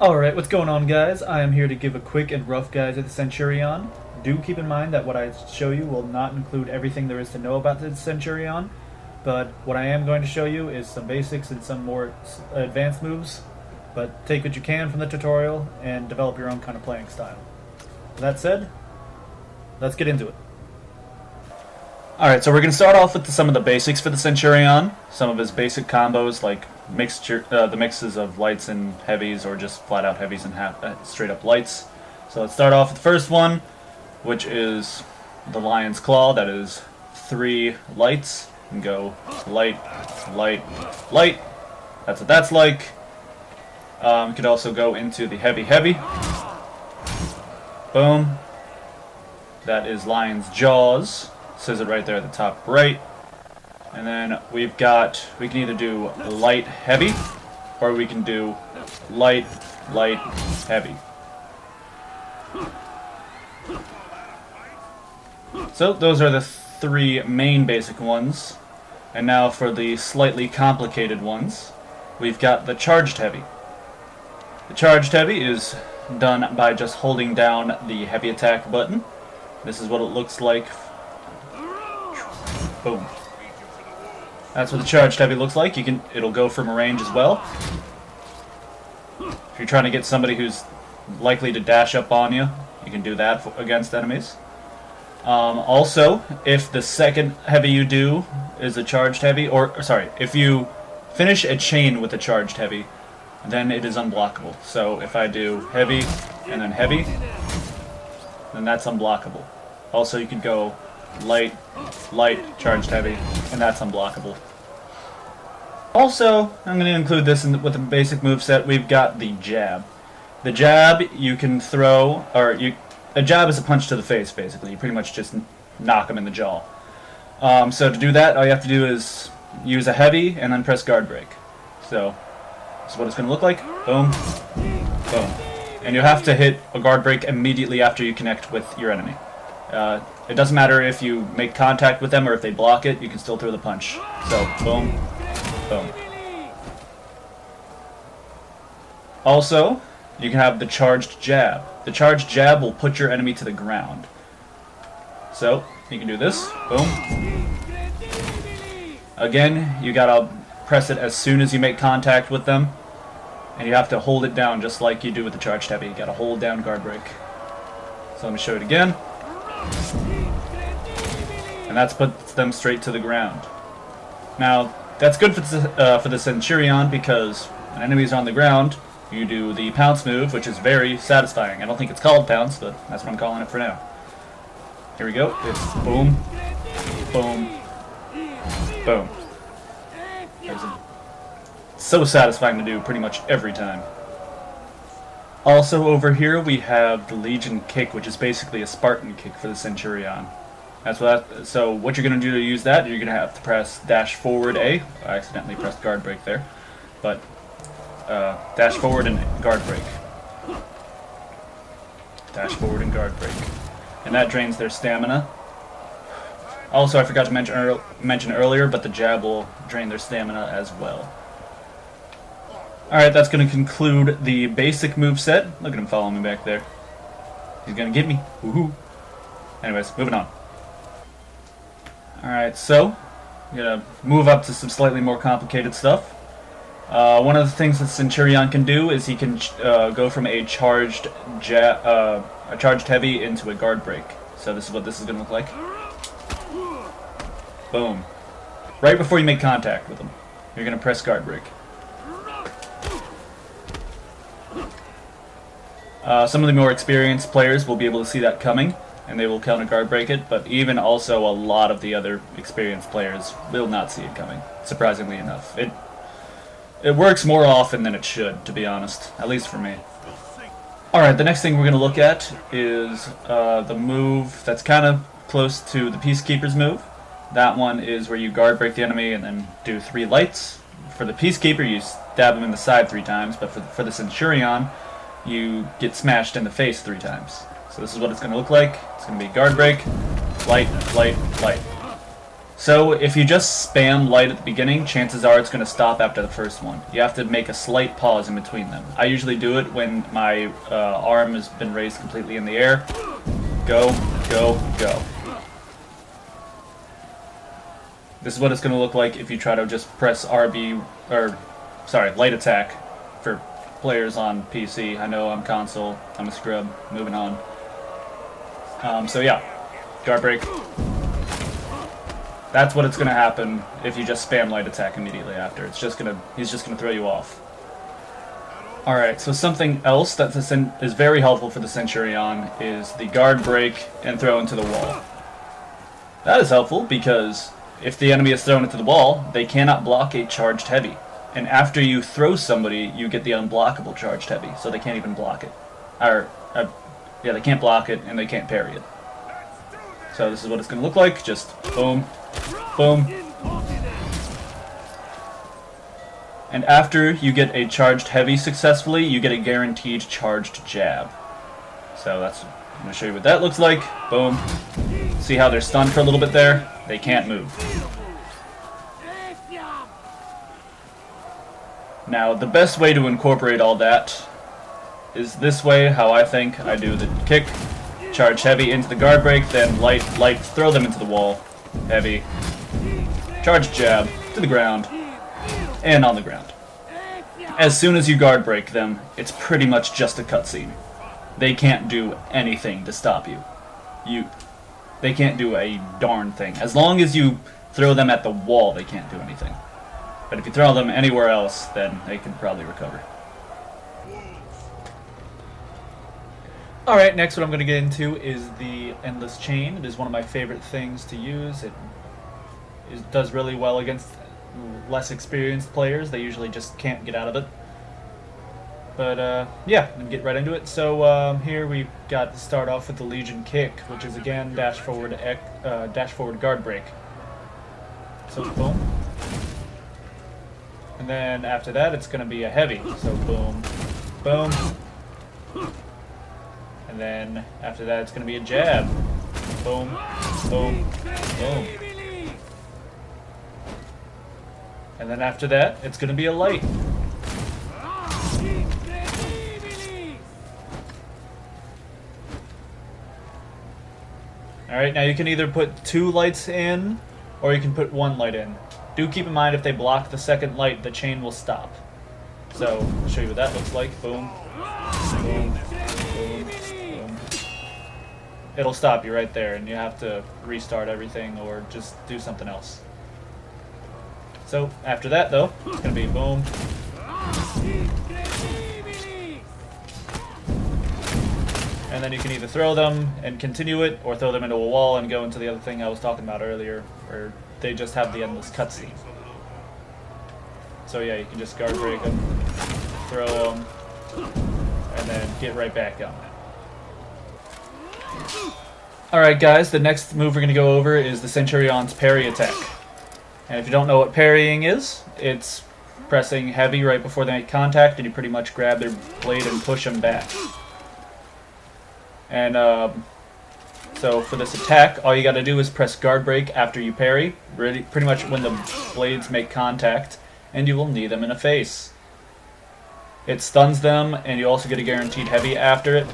Alright, what's going on, guys? I am here to give a quick and rough guide to the Centurion. Do keep in mind that what I show you will not include everything there is to know about the Centurion, but what I am going to show you is some basics and some more advanced moves, but take what you can from the tutorial and develop your own kind of playing style. With that said, let's get into it. Alright, so we're going to start off with some of the basics for the Centurion, some of his basic combos like the mixes of lights and heavies, or just flat out heavies and straight up lights. So let's start off with the first one, which is the Lion's Claw. That is 3 lights. And go light, light, light. That's what that's like. You could also go into the heavy, heavy. Boom. That is Lion's Jaws. Says it right there at the top right. And then we can either do light, heavy, or we can do light, light, heavy. So those are the 3 main basic ones. And now for the slightly complicated ones, we've got the charged heavy. The charged heavy is done by just holding down the heavy attack button. This is what it looks like. Boom. That's what the charged heavy looks like. It'll go from a range as well. If you're trying to get somebody who's likely to dash up on you, you can do that against enemies. Also, if the second heavy you do is a charged heavy, or sorry, if you finish a chain with a charged heavy, then it is unblockable. So if I do heavy and then heavy, then that's unblockable. Also, you can go light, light, charged heavy, and that's unblockable. Also, I'm going to include this with the basic moveset. We've got the jab. The jab you can throw, a jab is a punch to the face, basically. You pretty much just knock them in the jaw. So to do that, all you have to do is use a heavy and then press guard break. So this is what it's going to look like. Boom, boom. And you have to hit a guard break immediately after you connect with your enemy. It doesn't matter if you make contact with them or if they block it, you can still throw the punch. So, boom, boom. Also, you can have the charged jab. The charged jab will put your enemy to the ground. So, you can do this, boom. Again, you gotta press it as soon as you make contact with them, and you have to hold it down just like you do with the charged heavy. You gotta hold down guard break. So let me show it again. And that's puts them straight to the ground. Now, that's good for the Centurion, because when enemies are on the ground, you do the pounce move, which is very satisfying. I don't think it's called pounce, but that's what I'm calling it for now. Here we go. It's boom, boom, boom. It's so satisfying to do pretty much every time. Also over here we have the Legion kick, which is basically a Spartan kick for the Centurion. So what you're going to do to use that, you're going to have to press dash forward A. I accidentally pressed guard break there. But dash forward and guard break. Dash forward and guard break. And that drains their stamina. Also, I forgot to mention earlier, but the jab will drain their stamina as well. Alright, that's going to conclude the basic moveset. Look at him following me back there. He's going to get me. Woohoo. Anyways, moving on. Alright, so we're going to move up to some slightly more complicated stuff. One of the things that Centurion can do is he can go from a charged heavy into a guard break. So this is what this is going to look like. Boom. Right before you make contact with him, you're going to press guard break. Some of the more experienced players will be able to see that coming, and they will counter guard break it, but even also a lot of the other experienced players will not see it coming, surprisingly enough. It works more often than it should, to be honest, at least for me. Alright, the next thing we're going to look at is the move that's kind of close to the Peacekeeper's move. That one is where you guard break the enemy and then do 3 lights. For the Peacekeeper, you stab him in the side 3 times, but for the Centurion, you get smashed in the face 3 times. So this is what it's going to look like. It's going to be guard break, light, light, light. So if you just spam light at the beginning, chances are it's going to stop after the first one. You have to make a slight pause in between them. I usually do it when my arm has been raised completely in the air. Go, go, go. This is what it's going to look like if you try to just press RB, or, sorry, light attack for players on PC. I know I'm console, I'm a scrub, moving on. So yeah, guard break. That's what it's going to happen if you just spam light attack immediately after. He's just going to throw you off. Alright, so something else that is very helpful for the Centurion is the guard break and throw into the wall. That is helpful because if the enemy is thrown into the wall, they cannot block a charged heavy. And after you throw somebody, you get the unblockable charged heavy, so they can't even block it. Yeah, they can't block it and they can't parry it. So this is what it's going to look like, just boom, boom. And after you get a charged heavy successfully, you get a guaranteed charged jab. So I'm going to show you what that looks like. Boom. See how they're stunned for a little bit there? They can't move. Now, the best way to incorporate all that is this way, how I think I do the kick, charge heavy into the guard break, then light, throw them into the wall, heavy, charge jab, to the ground, and on the ground. As soon as you guard break them, it's pretty much just a cutscene. They can't do anything to stop you. They can't do a darn thing. As long as you throw them at the wall, they can't do anything. But if you throw them anywhere else, then they can probably recover. Alright, next what I'm going to get into is the Endless Chain. It is one of my favorite things to use. It does really well against less experienced players. They usually just can't get out of it. But yeah, I'm gonna get right into it. So here we got to start off with the Legion Kick, which is again dash forward guard break. So boom. And then after that it's gonna be a heavy. So boom, boom. And then after that it's gonna be a jab. Boom, boom, boom. And then after that it's gonna be a light. Alright, now you can either put 2 lights in, or you can put 1 light in. Do keep in mind if they block the second light, the chain will stop. So, I'll show you what that looks like. Boom. Boom. Boom. Boom. It'll stop you right there, and you have to restart everything, or just do something else. So, after that though, it's going to be boom. And then you can either throw them and continue it, or throw them into a wall and go into the other thing I was talking about earlier, where they just have the endless cutscene. So yeah, you can just guard break them, throw them, and then get right back on. Alright guys, the next move we're going to go over is the Centurion's parry attack. And if you don't know what parrying is, it's pressing heavy right before they make contact, and you pretty much grab their blade and push them back. And so for this attack, all you got to do is press guard break after you parry, pretty much when the blades make contact, and you will knee them in the face. It stuns them, and you also get a guaranteed heavy after it.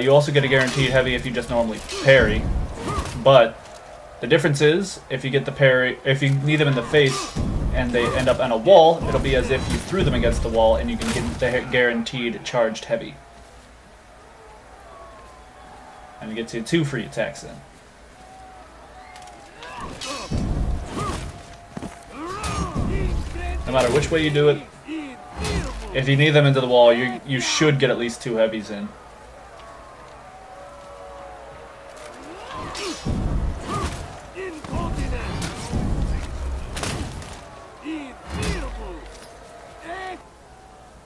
You also get a guaranteed heavy if you just normally parry, but the difference is if you get the parry, if you knee them in the face and they end up on a wall, it'll be as if you threw them against the wall, and you can get the guaranteed charged heavy. And you get to 2 free attacks in. No matter which way you do it, if you knee them into the wall, you should get at least 2 heavies in.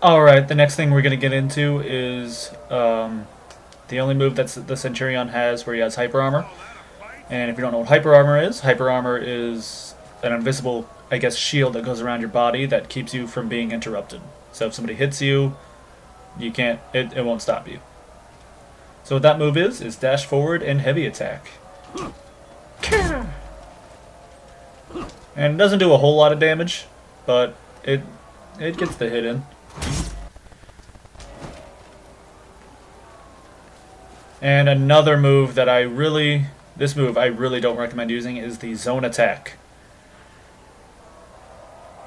Alright, the next thing we're going to get into is the only move that the Centurion has where he has Hyper Armor. And if you don't know what Hyper Armor is an invisible, I guess, shield that goes around your body that keeps you from being interrupted. So if somebody hits you, it won't stop you. So what that move is dash forward and heavy attack. And it doesn't do a whole lot of damage, but it gets the hit in. And another move that I really don't recommend using is the zone attack.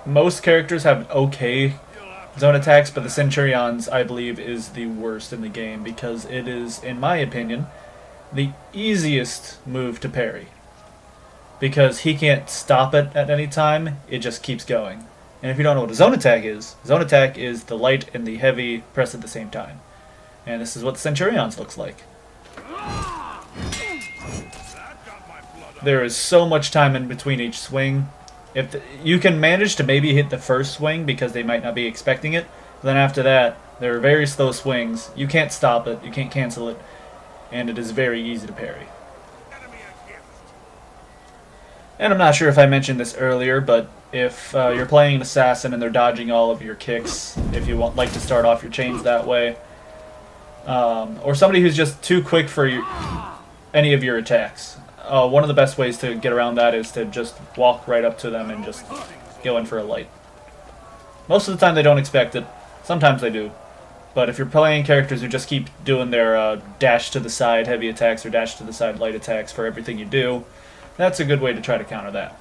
Most characters have okay zone attacks, but the Centurion's, I believe, is the worst in the game because it is, in my opinion, the easiest move to parry. Because he can't stop it at any time, it just keeps going. And if you don't know what a zone attack is the light and the heavy press at the same time. And this is what the Centurion's looks like. There is so much time in between each swing. You can manage to maybe hit the first swing because they might not be expecting it. But then after that, there are very slow swings. You can't stop it, you can't cancel it, and it is very easy to parry. And I'm not sure if I mentioned this earlier, but if you're playing an assassin and they're dodging all of your kicks, if you like to start off your chains that way, or somebody who's just too quick for any of your attacks, one of the best ways to get around that is to just walk right up to them and just go in for a light. Most of the time they don't expect it. Sometimes they do. But if you're playing characters who just keep doing their dash to the side heavy attacks or dash to the side light attacks for everything you do, that's a good way to try to counter that.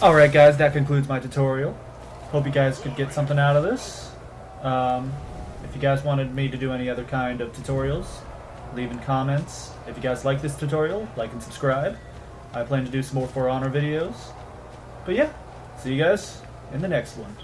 Alright guys, that concludes my tutorial. Hope you guys could get something out of this. If you guys wanted me to do any other kind of tutorials, leave in comments. If you guys like this tutorial, like and subscribe. I plan to do some more For Honor videos. But yeah, see you guys in the next one.